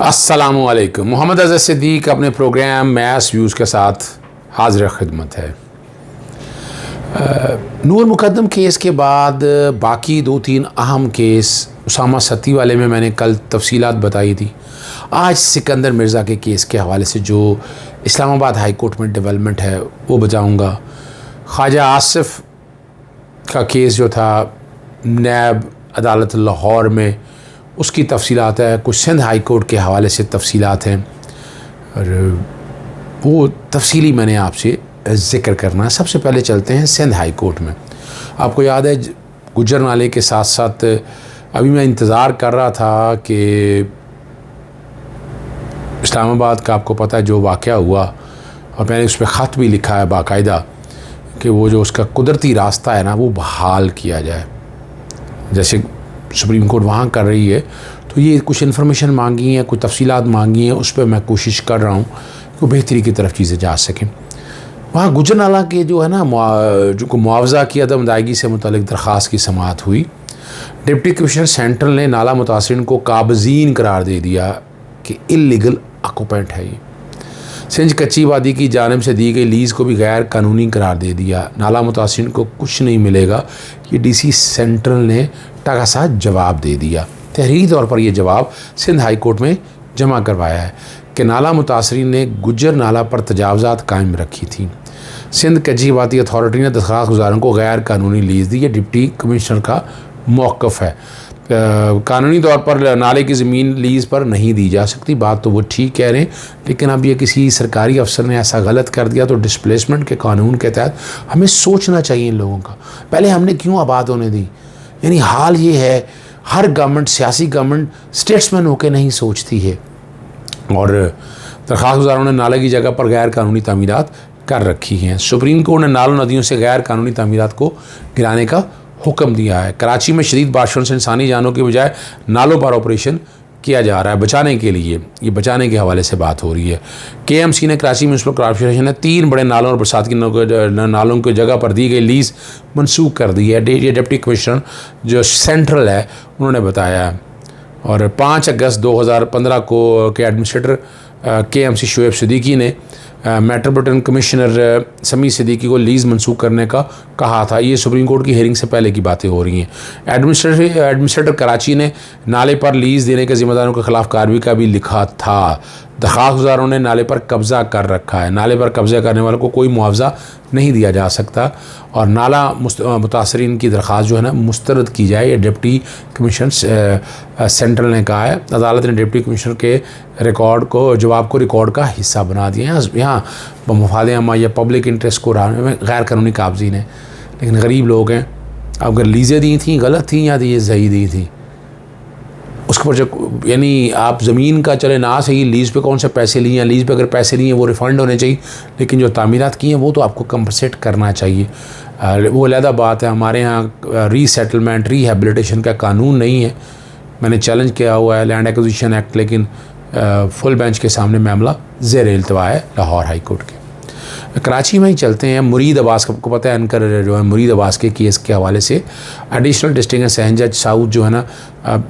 अस्सलामुअलैकुम। मोहम्मद अज़हर सिद्दीक अपने programme mess views के साथ हाज़िर खिदमत है। नूर मुकद्दम केस के बाद बाकी 2-3 अहम केस उसामा सत्ती वाले में मैंने कल तफसीलात बताई थी। आज सिकंदर मिर्ज़ा के केस के हवाले से जो इस्लामाबाद हाई कोर्ट में डेवलपमेंट है वो बताऊँगा। ख्वाजा आसिफ का केस जो था नैब अदालत लाहौर में, उसकी तफसीलात है। कुछ सिंध हाई कोर्ट के हवाले से तफसीलात हैं और वो तफसीली मैंने आपसे ज़िक्र करना है। सबसे पहले चलते हैं सिंध हाई कोर्ट में। आपको याद है गुजर नाले के साथ साथ अभी मैं इंतज़ार कर रहा था कि इस्लामाबाद का, आपको पता है जो वाक़या हुआ, और मैंने उस पर ख़त भी लिखा है बाकायदा कि वो जो उसका कुदरती रास्ता है ना वो बहाल किया जाए। जैसे सुप्रीम कोर्ट वहाँ कर रही है, तो ये कुछ इन्फॉर्मेशन मांगी है, कुछ तफसीलात मांगी हैं, उस पर मैं कोशिश कर रहा हूँ कि बेहतरी की तरफ चीज़ें जा सकें। वहाँ गुजर नाला के जो है ना जो मुआवजा की अदम अदायगी से मुतल्लिक़ दरख्वास्त की समाअत हुई। डिप्टी कमिश्नर सेंट्रल ने नाला मुतासिरीन को काबज़ीन करार दे दिया कि इल्लीगल ऑक्यूपेंट है। ये सिंध कच्ची वादी की जानिब से दी गई लीज़ को भी गैर कानूनी करार दे दिया। नाला मुतासिरीन को कुछ नहीं मिलेगा, ये DC सेंट्रल ने टका सा जवाब दे दिया। तहरीरी तौर पर यह जवाब सिंध हाई कोर्ट में जमा करवाया है कि नाला मुतासरीन ने गुजर नाला पर तजावज़ात कायम रखी थी। सिंध कच्ची वादी अथॉरिटी ने दरख्वास्त गुजारों को गैर कानूनी लीज़ दी। ये डिप्टी कमिश्नर का मौक़िफ़ है। कानूनी तौर पर नाले की ज़मीन लीज़ पर नहीं दी जा सकती, बात तो वो ठीक कह रहे हैं, लेकिन अब ये किसी सरकारी अफसर ने ऐसा गलत कर दिया तो डिस्प्लेसमेंट के कानून के तहत हमें सोचना चाहिए इन लोगों का, पहले हमने क्यों आबाद होने दी। यानी हाल ये है, हर गवर्नमेंट, सियासी गवर्नमेंट स्टेट्समैन होकर नहीं सोचती है। और दरख्वास्त गुजारों ने नाले की जगह पर गैर कानूनी तामीरात कर रखी हैं। सुप्रीम कोर्ट ने नालों नदियों से गैर कानूनी तामीरात को गिराने का हुक्म दिया है। कराची में शदीद बारिशों से इंसानी जानों के बजाय नालों पर ऑपरेशन किया जा रहा है बचाने के लिए। ये बचाने के हवाले से बात हो रही है। KMC ने कराची म्यूनसिपल कॉर्पोरेशन ने 3 बड़े नालों और बरसात की नालों की जगह पर दी गई लीज़ मनसूख कर दी है। ये डिप्टी कमिश्नर जो सेंट्रल है उन्होंने बताया है। और 5 अगस्त 2015 को के एडमिनिस्ट्रेटर KMC शोएब सिद्दीकी ने मेट्रोपॉलिटन कमिश्नर समी सिद्दीकी को लीज़ मनसूख करने का कहा था। ये सुप्रीम कोर्ट की हेयरिंग से पहले की बातें हो रही हैं। एडमिनिस्ट्रेटर कराची ने नाले पर लीज़ देने के ज़िम्मेदारों के खिलाफ कार्रवाई का भी लिखा था। दरख्वास्त गुजारों ने नाले पर कब्ज़ा कर रखा है। नाले पर कब्ज़ा करने वालों को कोई मुआवजा नहीं दिया जा सकता और नाला मुतासरीन की दरख्वास्त जो है ना मुस्तरद की जाए। ये डिप्टी कमिश्नर सेंट्रल ने कहा है। अदालत ने डिप्टी कमिश्नर के जवाब को रिकॉर्ड का हिस्सा बना दिया। यहाँ मफाद आमा या पब्लिक इंटरेस्ट को में गैर कानूनी काबज़ीन है, लेकिन गरीब लोग हैं। अब अगर लीज़ें दी थी गलत थी या ये सही दी थी, उसके पर जो यानी आप ज़मीन का चले ना सही, लीज़ पे कौन से पैसे लिए हैं, लीज़ पे अगर पैसे लिए हैं वो रिफ़ंड होने चाहिए, लेकिन जो तामीरात की हैं वो तो आपको कंपनसेट करना चाहिए। वो अलहदा बात है। हमारे यहाँ रीसेटलमेंट रिहेबिलिटेशन का कानून नहीं है। मैंने चैलेंज किया हुआ है लैंड एक्विजिशन एक्ट, लेकिन फुल बेंच के सामने मामला ज़ेर इल्तवा है लाहौर हाई कोर्ट के। कराची में ही चलते हैं। मुरीद अब्बास, आपको पता है एंकर जो है मुरीद अब्बास के केस के हवाले से एडिशनल डिस्ट्रिक्ट सेशन जज साउथ जो है ना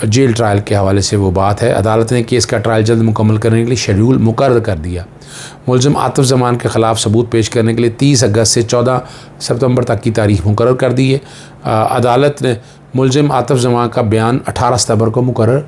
जेल ट्रायल के हवाले से वो बात है। अदालत ने केस का ट्रायल जल्द मुकम्मल करने के लिए शेड्यूल मुकर्रर कर दिया। मुलज़िम आतिफ ज़मान के ख़िलाफ़ सबूत पेश करने के लिए 30 अगस्त से 14 सितंबर तक की तारीख मुकर्रर कर दी है। अदालत ने मुलज़िम आतिफ ज़मान का बयान 18 सितंबर को मुकर्रर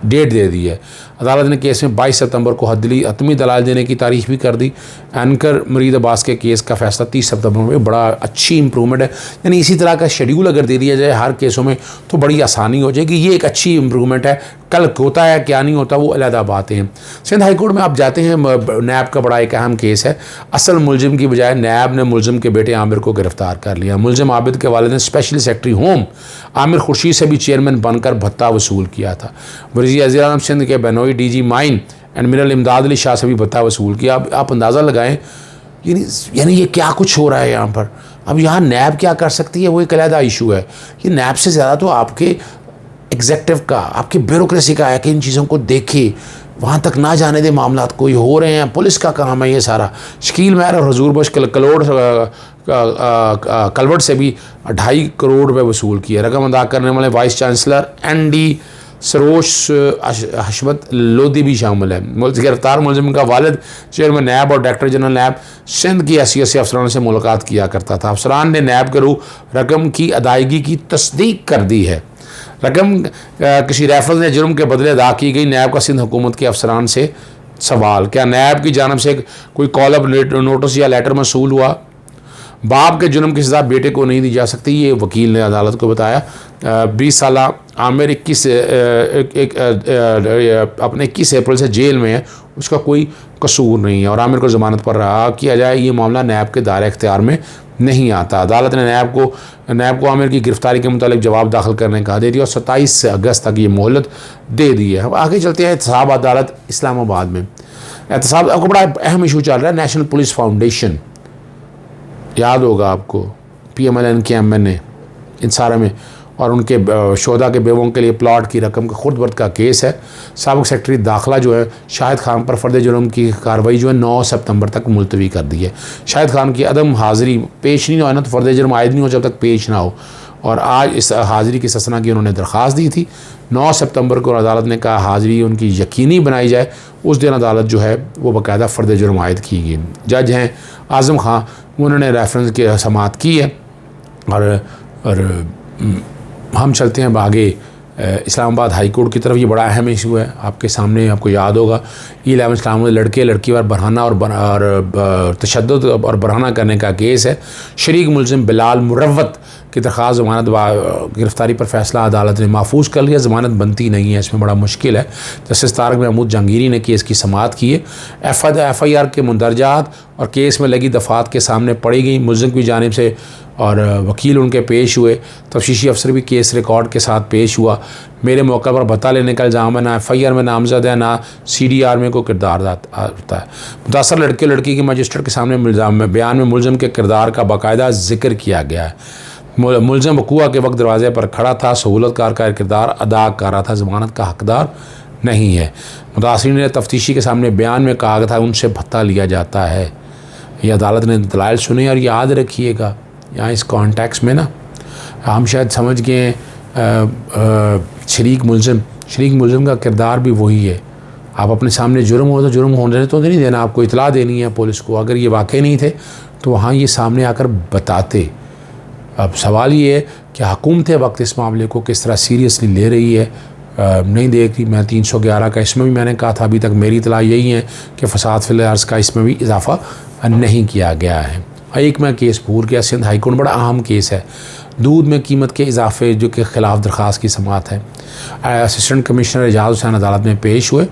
डेट दे दी है। अदालत ने केस में 22 सितंबर को हतमी दलाल देने की तारीख भी कर दी। एंकर मुरीद अब्बास के केस का फैसला 30 सितंबर में बड़ा अच्छी इंप्रूवमेंट है। यानी इसी तरह का शेड्यूल अगर दे दिया जाए हर केसों में तो बड़ी आसानी हो जाएगी। ये एक अच्छी इंप्रूवमेंट है। कल होता है क्या नहीं होता वो अलहदा बातें हैं। सिंध हाई कोर्ट में आप जाते हैं, नैब का बड़ा एक अहम केस है। असल मुलजिम की बजाय नैब ने मुलजिम के बेटे आमिर को गिरफ्तार कर लिया। मुलजिम आबिद के वालिद ने special secretary home Aamir Khurshid से भी चेयरमैन बनकर भत्ता वसूल किया था। वज़ीर आज़म सिंध के Benoy DG mine and mineral इमदाद अली शाह से भी भत्ता वसूल किया। आप अंदाज़ा लगाएं यानी ये क्या कुछ हो रहा है यहाँ पर। अब यहाँ नैब क्या कर सकती है वो एक अलहदा इशू है। ये नैब से ज़्यादा तो आपके एग्जेक्टिव का, आपकी ब्यूरोक्रेसी का है कि इन चीज़ों को देखे, वहाँ तक ना जाने दे मामला कोई हो रहे हैं। पुलिस का काम है ये सारा। शकील महर और हजूर बख्श कलवट से भी 2.5 करोड़ रुपये वसूल किए। रकम अदा करने वाले वाइस चांसलर ND सरोश हशमत लोधी भी शामिल है। गिरफ्तार मुलजिम का वालिद चेयरमैन नैब और डायरेक्टर जनरल नैब सिंध की हैसियत से अफसरान से मुलाकात किया करता था। अफसरान ने नैब के रू रकम की अदायगी की तस्दीक कर दी है। रकम किसी रेफरल ने जुर्म के बदले अदा की गई। नैब का सिंध हुकूमत के अफसरान से सवाल, क्या नैब की जानब से कोई कॉल अप नोटिस या लेटर मसूल हुआ? बाप के जुर्म की सज़ा बेटे को नहीं दी जा सकती, ये वकील ने अदालत को बताया। 20 साल आमिर अपने 21 अप्रैल से जेल में है, उसका कोई कसूर नहीं है और आमिर को ज़मानत पर रहा किया जाए, ये मामला नैब के दायरे इख्तियार में नहीं आता। अदालत ने नैब को आमिर की गिरफ्तारी के मुतालिक जवाब दाखिल करने का दे दिया और 27 अगस्त तक ये मोहलत दे दी है। अब आगे चलते हैं एहतसाब अदालत इस्लामाबाद में। एहतसाब आपको बड़ा अहम इशू चल रहा है। नेशनल पुलिस फाउंडेशन, याद होगा आपको, PMLN के MN इन सारे में और उनके शोधा के बेवों के लिए प्लॉट की रकम का खुर्द बर्द का केस है। साबिक़ सेक्रेटरी दाखिला जो है शाहिद खान पर फ़र्द जुर्म की कार्रवाई जो है 9 सितंबर तक मुलतवी कर दी है। शाहिद खान की अदम हाज़िरी पेश नहीं हो ना, तो फ़र्द जुर्म आयद नहीं हो जब तक पेश ना हो, और आज इस हाज़िरी की ससना की उन्होंने दरख्वास्त दी थी। 9 सितंबर को अदालत ने कहा हाज़िरी उनकी यकीनी बनाई जाए। उस दिन अदालत जो है वो बाकायदा फ़र्द जुर्म आयद की गई। जज हैं आज़म खां, उन्होंने रेफरेंस की समाअत की है। और हम चलते हैं आगे इस्लामाबाद हाई कोर्ट की तरफ। ये बड़ा अहम इशू है आपके सामने, आपको याद होगा E11 इस्लाम में लड़के लड़की पर बरहाना और तशद्दुद और बरहाना करने का केस है। शरीक मुलजिम बिलाल मुरव्वत की दरख्वास्त ज़मानत गिरफ्तारी पर फैसला अदालत ने महफूज कर लिया। ज़मानत बनती नहीं है, इसमें बड़ा मुश्किल है। जस्टिस तारक महमूद जहांगीरी ने केस की समाअत की है। FIR के मुंदरजात और केस में लगी दफ़ात के सामने पड़ी गई। मुलजिम की जानिब से और वकील उनके पेश हुए। तफ्तीशी अफसर भी केस रिकॉर्ड के साथ पेश हुआ। मेरे मौका पर बता लेने का इल्ज़ाम है, ना FIR में नामजद है, ना CDR में कोई किरदार होता है। मुतासर लड़के लड़की के मजिस्ट्रेट के सामने बयान में मुलजिम के किरदार का बाकायदा जिक्र किया गया है। मुलजिम वक़ूआ के वक्त दरवाजे पर खड़ा था, सहूलतकार का किरदार अदा कर रहा था, ज़मानत का हकदार नहीं है। मुतासरीन ने तफ्तीशी के सामने बयान में कहा था उनसे भत्ता लिया जाता है। ये अदालत ने दलाइल सुने। और याद रखिएगा यहाँ इस कॉन्टेक्स्ट में ना हम शायद समझ गए शरीक मुलजिम का किरदार भी वही है। आप अपने सामने जुर्म हो तो जुर्म होने तो नहीं देना, आपको इतला देनी है पुलिस को। अगर ये वाकई नहीं थे तो वहाँ ये सामने आकर बताते। अब सवाल ये है कि हुकूमत वक्त इस मामले को किस तरह सीरियसली ले रही है, नहीं देख रही। मैं 311 का इसमें भी मैंने कहा था, अभी तक मेरी इतला यही है कि फसाद फिल अर्ज़ का इसमें भी इजाफ़ा नहीं किया गया है। एक मैं केस भूल गया, सिंध हाई कोर्ट बड़ा अहम केस है। दूध में कीमत के इजाफे जो के ख़िलाफ़ दरख्वास्त की समाअत है। असिस्टेंट कमिश्नर एजाज हुसैन अदालत में पेश हुए।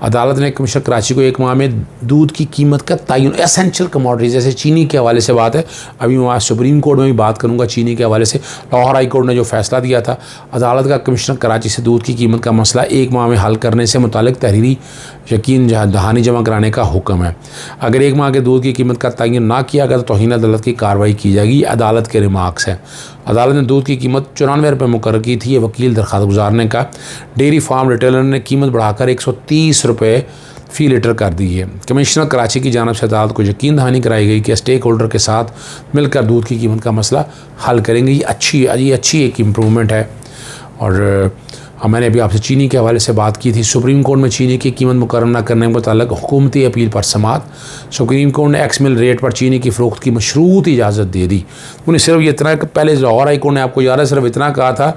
अदालत ने कमिश्नर कराची को 1 माह में दूध की कीमत का तयन एसेंशियल कमोडिटीज़ जैसे चीनी के हवाले से बात है, अभी मैं सुप्रीम कोर्ट में भी बात करूँगा चीनी के हवाले से। लाहौर हाई कोर्ट ने जो फैसला दिया था, अदालत का कमिश्नर कराची से दूध की कीमत का मसला 1 माह में हल करने से मुतालिक तहरीरी यकीन दहानी जमा कराने का हुक्म है। अगर 1 माह के दूध की कीमत का तयन ना किया गया तो तौहीन अदालत की कार्रवाई की जाएगी। अदालत के रिमार्क्स हैं। अदालत ने दूध की कीमत 94 रुपये मुकर्रर की थी। ये वकील दरख्वास्त गुजारने का। डेयरी फार्म रिटेलर ने कीमत बढ़ाकर 130 रुपये फ़ी लीटर कर दी है। कमिश्नर कराची की जानिब से अदालत को यकीन दहानी कराई गई कि स्टेक होल्डर के साथ मिलकर दूध की कीमत का मसला हल करेंगे। ये अच्छी एक इम्प्रूवमेंट है। और मैंने अभी आपसे चीनी के हवाले से बात की थी। सुप्रीम कोर्ट में चीनी की कीमत मुकर्रर न करने के मुताल्लिक़ हुकूमती अपील पर समाअत। सुप्रीम कोर्ट ने एक्स मिल रेट पर चीनी की फ़रोख्त की मशरूत इजाज़त दे दी। उन्हें सिर्फ ये इतना, पहले लाहौर हाई कोर्ट ने आपको याद है सिर्फ इतना कहा था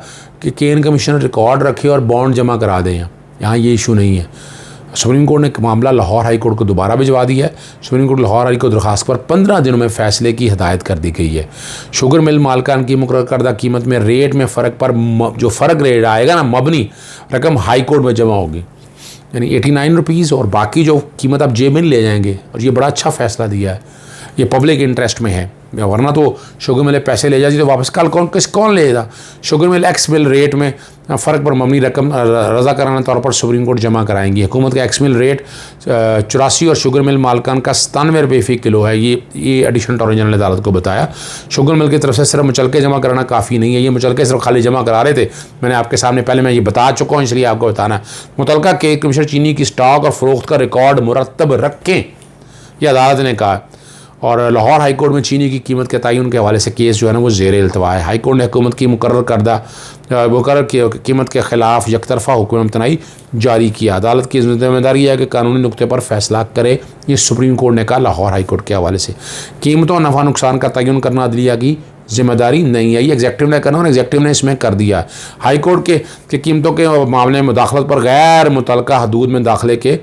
कि केन कमीशन रिकॉर्ड रखे और बॉन्ड जमा करा दें। यहाँ ये इशू नहीं है। सुप्रीम कोर्ट ने मामला लाहौर हाई कोर्ट को दोबारा भिजवा दिया है। सुप्रीम कोर्ट लाहौर हाई को दरख्वास्त पर 15 दिनों में फ़ैसले की हिदायत कर दी गई है। शुगर मिल मालकान की मुकर्रर करदा कीमत में रेट में फ़र्क पर जो फ़र्क रेट आएगा ना, मबनी रकम हाई कोर्ट में जमा होगी, यानी 89 रुपीज़, और बाकी जो कीमत आप जेब में ले जाएंगे। और ये बड़ा अच्छा फ़ैसला दिया है, ये पब्लिक इंटरेस्ट में है। वरना तो शुगर मिल पैसे ले जाती तो वापस कल कौन लेगा। शुगर मिल एक्स मिल रेट में फ़र्क पर मबनी रकम रज़ा कराना तौर पर सुप्रीम कोर्ट जमा कराएंगी। हुकूमत का एक्स मिल रेट 84 और शुगर मिल मालकान का 97 रुपये फ़ी किलो है। ये एडिशनल अटॉर्नी जनरल ने अदालत को बताया। शुगर मिल की तरफ से सिर्फ मुचलके जमा कराना काफ़ी नहीं है। ये मुचलके सिर्फ खाली जमा करा रहे थे। मैंने आपके सामने पहले मैं ये बता चुका हूँ, इसलिए आपको बताना है। मुतलका के कमिश्नर चीनी की स्टॉक और फ़रोख्त का रिकॉर्ड मुरतब रखें, यह अदालत ने कहा। और लाहौर हाई कोर्ट में चीनी की कीमत के तयन के हवाले से केस जो है ना वो ज़ेर इल्तवा है। हाई कोर्ट ने हुकूमत की मुकर्रर कीमत के ख़िलाफ़ यकतरफ़ा हुक्म इम्तनाई जारी किया। अदालत की जिम्मेदारी है कि कानूनी नुक्ते पर फैसला करे। ये सुप्रीम कोर्ट ने कहा लाहौर हाई कोर्ट के हवाले से। कीमतों और नफ़ा नुकसान का तयन करना अदलिया की जिम्मेदारी नहीं है, ये एग्जेक्टिव ने करना और एग्जेक्टिव ने इसमें कर दिया। हाई कोर्ट के कीमतों के मामले में मुदाखलत पर गैर मुतल्लका हदूद में दाखिले के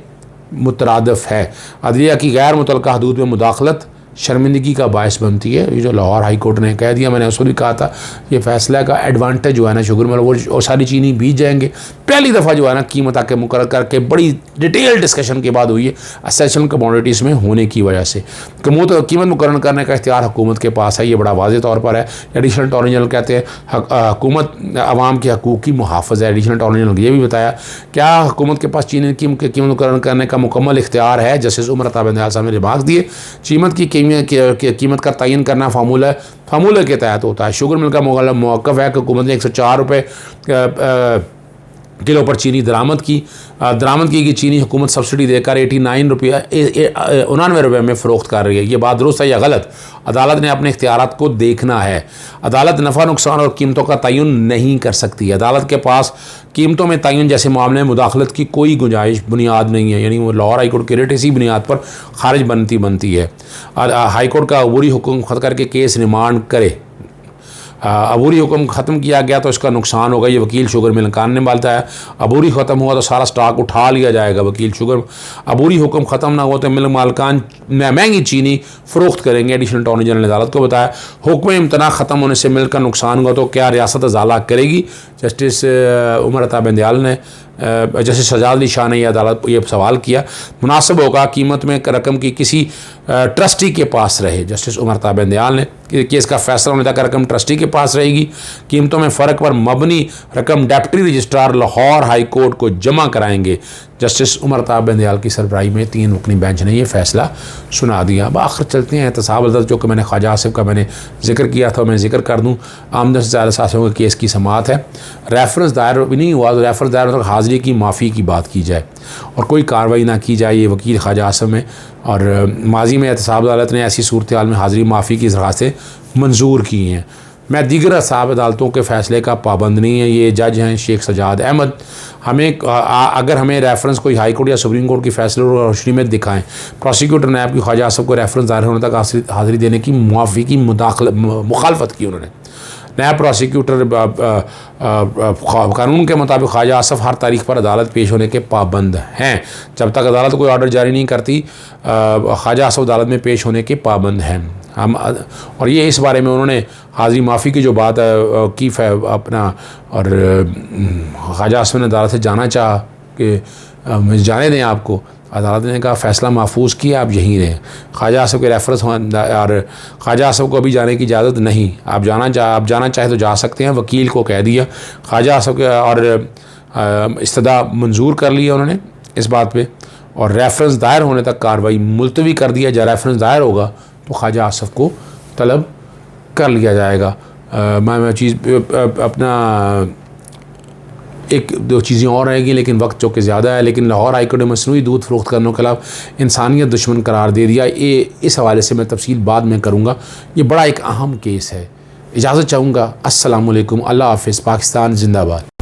मुतरादफ है। अदलिया की गैर मुतल्लका हदूद में मुदाखलत शर्मिंदगी का बायस बनती है। ये जो लाहौर हाई कोर्ट ने कह दिया, मैंने उसको भी कहा था, ये फैसला का एडवांटेज जो है ना शुगर मिल वो सारी चीनी बीत जाएंगे। पहली दफ़ा जो है ना कीमत आके मुकर्रर करके बड़ी डिटेल डिस्कशन के बाद हुई है एसेंशियल कमोडिटीज़ में होने की वजह से। कीमत मुकर्रर करने का इख्तियार हुकूमत के पास है, ये बड़ा वाज़ेह तौर पर है। एडिशनल अटॉर्नी जनरल कहते हैं हुकूमत अवाम के हकूक़ की मुहाफ़िज़ है। एडिशनल अटॉर्नी जनरल ने ये भी बताया क्या हुकूमत के पास चीनी की कीमत मुकर्रर करने का मुकम्मल इख्तियार है। जस्टिस उमर अता बिंदयाल साहब ने रिमार्क दिए, कीमत का तयन करना फार्मूले के तहत होता है। शुगर मिल का मौक़िफ़ है कि हुकूमत ने 104 रुपये किलो पर चीनी दरामद की कि चीनी हुकूमत सब्सिडी देकर 89 रुपये में फ़रोख्त कर रही है। ये बात दुरुस्त है या गलत, अदालत ने अपने इख्तियारात को देखना है। अदालत नफ़ा नुकसान और कीमतों का तयन नहीं कर सकती। अदालत के पास कीमतों में तयन जैसे मामले में मुदाखलत की कोई गुंजाइश बुनियाद नहीं है, यानी वो लाहौर हाई कोर्ट की रेट इसी बुनियाद पर खारिज बनती है। हाई कोर्ट का अबूरी हुक्म ख़त्म करके केस रिमांड करे। अबूरी हुक्म ख़त्म किया गया तो इसका नुकसान होगा, ये वकील शुगर मिल खान ने बताया। अबूरी ख़त्म हुआ तो सारा स्टॉक उठा लिया जाएगा वकील शुगर। अबूरी हुक्म ख़त्म ना हो तो मिल मालकान महंगी चीनी फ़रोख्त करेंगे। एडिशनल अटॉर्नी जनरल ने अदालत को बताया हुक्म इम्तना ख़त्म होने से मिल का नुकसान हुआ तो क्या रियासत अजाला करेगी। जस्टिस उमर अता बिंदयाल ने जस्टिस सजाद अली शाह ने यह अदालत ये सवाल किया। मुनासिब होगा कीमत में रकम की किसी ट्रस्टी के पास रहे। जस्टिस उमर अता बिंदयाल ने केस का फैसला होने तक रकम ट्रस्टी के पास रहेगी। कीमतों में फ़र्क पर मबनी रकम deputy registrar Lahore high court को जमा कराएंगे। जस्टिस उमर अता बिंदयाल की सरबराही में 3 रुकनी बेंच ने यह फैसला सुना दिया। अब आखिर चलते हैं एहतसाब अदालत, जो कि मैंने ख्वाजा आसिफ का मैंने जिक्र किया था, मैं जिक्र कर दूँ। आमदन से ज़्यादा साथियों के केस की समाअत है। रेफरेंस दायर भी नहीं हुआ तो रेफरेंस दायर तक हाज़िरी की माफ़ी की बात की जाए और कोई कार्रवाई ना की जाए, ये वकील ख्वाजा आसिफ में। और माजी में एहतसाब अदालत ने ऐसी सूरत हाल में हाज़िरी माफ़ी की दरख्वास्तें मंजूर की हैं। मैं दीगर एहतसाब अदालतों के फ़ैसले का पाबंद नहीं है। ये जज हैं शेख सजाद अहमद। अगर हमें रेफरेंस कोई हाई कोर्ट या सुप्रीम कोर्ट की फैसले और रोशनी में दिखाएं, प्रोसिक्यूटर नायब की ख्वाजा आसिफ को रेफरेंस दायर होने तक हाज़िरी देने की मुआफ़ी की मुखालफत की उन्होंने। नायब प्रोसिक्यूटर कानून के मुताबिक ख्वाजा आसिफ हर तारीख पर अदालत पेश होने के पाबंद हैं। जब तक अदालत कोई ऑर्डर जारी नहीं करती ख्वाजा आसिफ अदालत में पेश होने के पाबंद हैं। हम और ये इस बारे में उन्होंने हाज़िरी माफ़ी की जो बात की अपना, और ख्वाजा आसिफ ने अदालत से जाना चाहा कि जाने दें आपको। अदालत ने कहा फ़ैसला महफूज किया, आप यहीं रहें। ख्वाजा आसिफ के रेफरेंस और ख्वाजा आसिफ को अभी जाने की इजाज़त नहीं, आप जाना चाहे तो जा सकते हैं। वकील को कह दिया ख्वाजा आसिफ के, और इस्तदा मंजूर कर लिया उन्होंने इस बात पे, और रेफरेंस दायर होने तक कार्रवाई मुलतवी कर दिया। जब रेफरेंस दायर होगा तो ख्वाजा आसिफ को तलब कर लिया जाएगा। मैं चीज़ अपना एक दो चीज़ें और रहेंगी, लेकिन वक्त चूँकि ज़्यादा है। लेकिन लाहौर हाई कोर्ट ने मसनूई दूध फ़रोख्त करने के खिलाफ इंसानियत दुश्मन करार दे दिया। ये इस हवाले से मैं तफसील बाद में करूँगा। ये बड़ा एक अहम केस है। इजाज़त चाहूँगा। अस्सलामु अलैकुम, अल्लाह हाफ़िज़, पाकिस्तान जिंदाबाद।